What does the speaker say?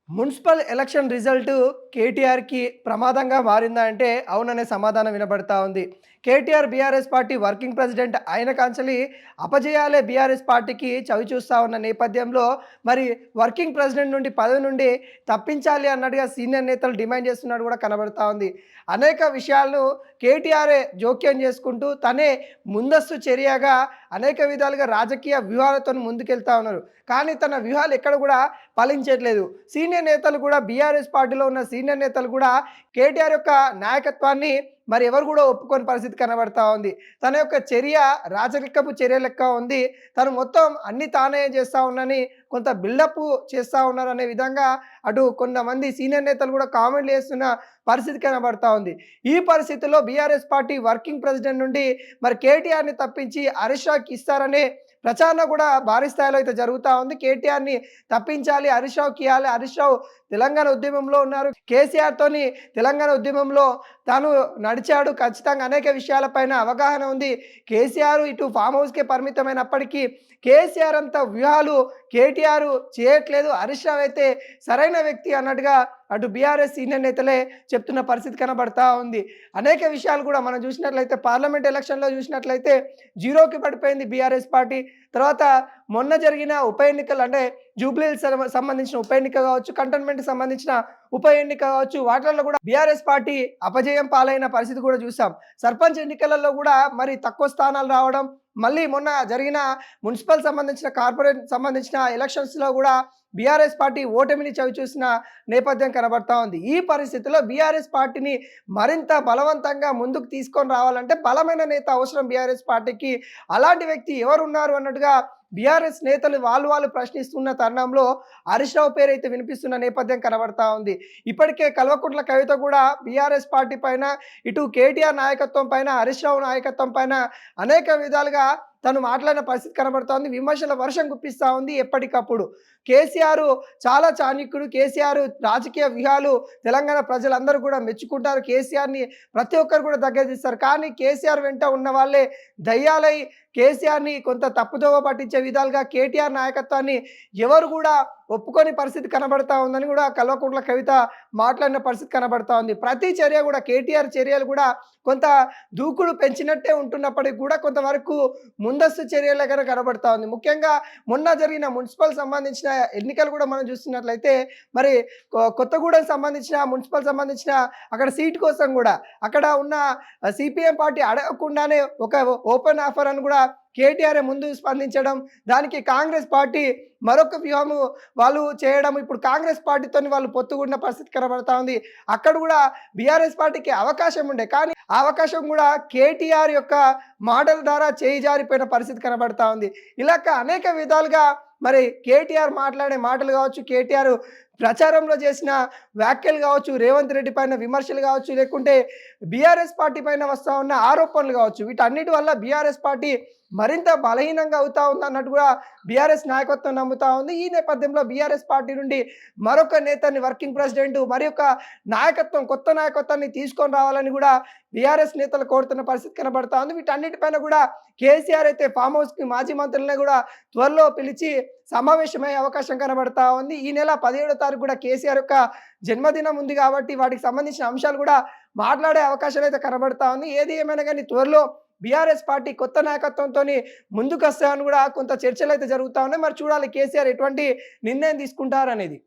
Municipal election result కేటీఆర్‌కి ప్రమాదంగా మారిందా అంటే అవుననే సమాధానం వినబడతా ఉంది. KTR BRS party working president అయిన కాంచెలి అపజయాలే బీఆర్ఎస్ పార్టీకి చవిచూస్తా ఉన్న నేపథ్యంలో మరి వర్కింగ్ ప్రెసిడెంట్ నుండి పదవి నుండి తప్పించాలి అన్నట్టుగా సీనియర్ నేతలు డిమాండ్ చేస్తున్నట్టు కూడా కనబడతా ఉంది. అనేక విషయాలను కేటీఆరే జోక్యం చేసుకుంటూ తనే ముందస్తు చర్యగా అనేక విధాలుగా రాజకీయ వ్యూహాలతోని ముందుకెళ్తా ఉన్నారు. కానీ తన వ్యూహాలు ఎక్కడ కూడా ఫలించట్లేదు. సీనియర్ నేతలు కూడా బీఆర్ఎస్ పార్టీలో ఉన్న సీనియర్ నేతలు కూడా కేటీఆర్ యొక్క నాయకత్వాన్ని మరి ఎవరు కూడా ఒప్పుకోని పరిస్థితి కనబడతా ఉంది. తన యొక్క చర్య రాజరికపు చర్య లెక్క ఉంది. తను మొత్తం అన్ని తానే చేస్తా ఉన్నానని కొంత బిల్డప్ చేస్తా ఉన్నారనే విధంగా అటు కొంతమంది సీనియర్ నేతలు కూడా కామెంట్లు చేస్తున్న పరిస్థితి కనబడతా ఉంది. ఈ పరిస్థితుల్లో బీఆర్ఎస్ పార్టీ వర్కింగ్ ప్రెసిడెంట్ నుండి మరి కేటీఆర్‌ని తప్పించి హరీష్ రావుకి ఇస్తారనే ప్రచారణ కూడా భారీ స్థాయిలో అయితే జరుగుతూ ఉంది. కేటీఆర్‌ని తప్పించాలి, హరీష్ రావుకి ఇయ్యాలి. హరీష్ రావు తెలంగాణ ఉద్యమంలో ఉన్నారు. కేసీఆర్‌తోని తెలంగాణ ఉద్యమంలో తాను నడిచాడు. ఖచ్చితంగా అనేక విషయాలపైన అవగాహన ఉంది. కేసీఆర్ ఇటు ఫామ్ హౌస్‌కే పరిమితమైనప్పటికీ కేసీఆర్ అంత వ్యూహాలు కేటీఆర్ చేయట్లేదు. హరీష్ రావు అయితే సరైన వ్యక్తి అన్నట్టుగా అటు బీఆర్ఎస్ సీనియర్ నేతలే చెప్తున్న పరిస్థితి కనబడతా ఉంది. అనేక విషయాలు కూడా మనం చూసినట్లయితే పార్లమెంట్ ఎలక్షన్‌లో చూసినట్లయితే జీరోకి పడిపోయింది బీఆర్ఎస్ పార్టీ. తర్వాత మొన్న జరిగిన ఉప ఎన్నికలు అంటే జూబ్లీహిల్స్ సంబంధించిన ఉప ఎన్నిక కావచ్చు, కంటోన్మెంట్‌కి సంబంధించిన ఉప ఎన్నిక కావచ్చు, వాటిల్లో కూడా బీఆర్ఎస్ పార్టీ అపజయం పాలైన పరిస్థితి కూడా చూసాం. సర్పంచ్ ఎన్నికలలో కూడా మరి తక్కువ స్థానాలు రావడం, మళ్ళీ మొన్న జరిగిన మున్సిపల్ సంబంధించిన కార్పొరేట్ సంబంధించిన ఎలక్షన్స్‌లో కూడా బీఆర్ఎస్ పార్టీ ఓటమిని చవిచూసిన నేపథ్యం కనబడతా ఉంది. ఈ పరిస్థితిలో బీఆర్ఎస్ పార్టీని మరింత బలవంతంగా ముందుకు తీసుకొని రావాలంటే బలమైన నేత అవసరం బీఆర్ఎస్ పార్టీకి. అలాంటి వ్యక్తి ఎవరున్నారు అన్నట్టుగా బీఆర్ఎస్ నేతలు వాళ్ళు ప్రశ్నిస్తున్న తరుణంలో హరీష్ రావు పేరైతే వినిపిస్తున్న నేపథ్యం కనబడతా ఉంది. ఇప్పటికే కల్వకుంట్ల కవిత కూడా బీఆర్ఎస్ పార్టీ పైన, ఇటు కేటీఆర్ నాయకత్వం పైన, హరీష్ రావు నాయకత్వం పైన అనేక విధాలుగా తను మాట్లాడిన పరిస్థితి కనబడతా ఉంది. విమర్శల వర్షం గుప్పిస్తూ ఉంది ఎప్పటికప్పుడు. కేసీఆర్ చాలా చాణక్యుడు. కేసీఆర్ రాజకీయ వ్యూహాలు తెలంగాణ ప్రజలందరూ కూడా మెచ్చుకుంటారు. కేసీఆర్‌ని ప్రతి ఒక్కరు కూడా దగ్గర తీస్తారు. కానీ కేసీఆర్ వెంట ఉన్న వాళ్ళే దయ్యాలై కేసీఆర్‌ని కొంత తప్పుదోవ పట్టించే విధాలుగా కేటీఆర్ నాయకత్వాన్ని ఎవరు కూడా ఒప్పుకోని పరిస్థితి కనబడతా ఉందని కూడా కల్వకుంట్ల కవిత మాట్లాడిన పరిస్థితి కనబడతా ఉంది. ప్రతి చర్య కూడా కేటీఆర్ చర్యలు కూడా కొంత దూకుడు పెంచినట్టే ఉంటున్నప్పటికీ కూడా కొంతవరకు ముందస్తు చర్యలుగా కనబడతా ఉంది. ముఖ్యంగా మొన్న జరిగిన మున్సిపల్ సంబంధించిన ఎన్నికలు కూడా మనం చూస్తున్నట్లయితే మరి కొత్తగూడెం సంబంధించిన మున్సిపల్ సంబంధించిన అక్కడ సీట్ కోసం కూడా అక్కడ ఉన్న సిపిఎం పార్టీ అడగకుండానే ఒక ఓపెన్ ఆఫర్ అని కూడా కేటీఆర్ ముందు స్పందించడం, దానికి కాంగ్రెస్ పార్టీ మరొక వ్యూహము వాళ్ళు చేయడం, ఇప్పుడు కాంగ్రెస్ పార్టీతోని వాళ్ళు పొత్తుకున్న పరిస్థితి కనబడతా ఉంది. అక్కడ కూడా బీఆర్ఎస్ పార్టీకి అవకాశం ఉండే, కానీ ఆ అవకాశం కూడా కేటీఆర్ యొక్క మాటల ద్వారా చేయి జారిపోయిన పరిస్థితి కనబడతా ఉంది. ఇలా అనేక విధాలుగా మరి కేటీఆర్ మాట్లాడే మాటలు కావచ్చు, కేటీఆర్ ప్రచారంలో చేసిన వ్యాఖ్యలు కావచ్చు, రేవంత్ రెడ్డి పైన విమర్శలు కావచ్చు, లేకుంటే బీఆర్ఎస్ పార్టీ పైన వస్తూ ఉన్న ఆరోపణలు కావచ్చు, వీటన్నిటి వల్ల బీఆర్ఎస్ పార్టీ మరింత బలహీనంగా అవుతా ఉంది అన్నట్టు కూడా బీఆర్ఎస్ నాయకత్వం నమ్ముతా ఉంది. ఈ నేపథ్యంలో బీఆర్ఎస్ పార్టీ నుండి మరొక నేతని వర్కింగ్ ప్రెసిడెంట్ మరి యొక్క నాయకత్వం, కొత్త నాయకత్వాన్ని తీసుకొని రావాలని కూడా బీఆర్ఎస్ నేతలు కోరుతున్న పరిస్థితి కనబడతా ఉంది. వీటన్నిటిపైన కూడా కేసీఆర్ అయితే ఫామ్ హౌస్‌కి మాజీ మంత్రులను కూడా త్వరలో పిలిచి సమావేశమయ్యే అవకాశం కనబడతా ఉంది. ఈ నెల 17వ తారీఖు కూడా కేసీఆర్ యొక్క జన్మదినం ఉంది కాబట్టి వాటికి సంబంధించిన అంశాలు కూడా మాట్లాడే అవకాశాలు అయితే కనబడతా ఉంది. ఏది ఏమైనా కానీ త్వరలో బీఆర్ఎస్ పార్టీ కొత్త నాయకత్వంతోని ముందుకొస్తామని కూడా కొంత చర్చలు అయితే జరుగుతా ఉన్నాయి. మరి చూడాలి కేసీఆర్ ఎటువంటి నిర్ణయం తీసుకుంటారనేది.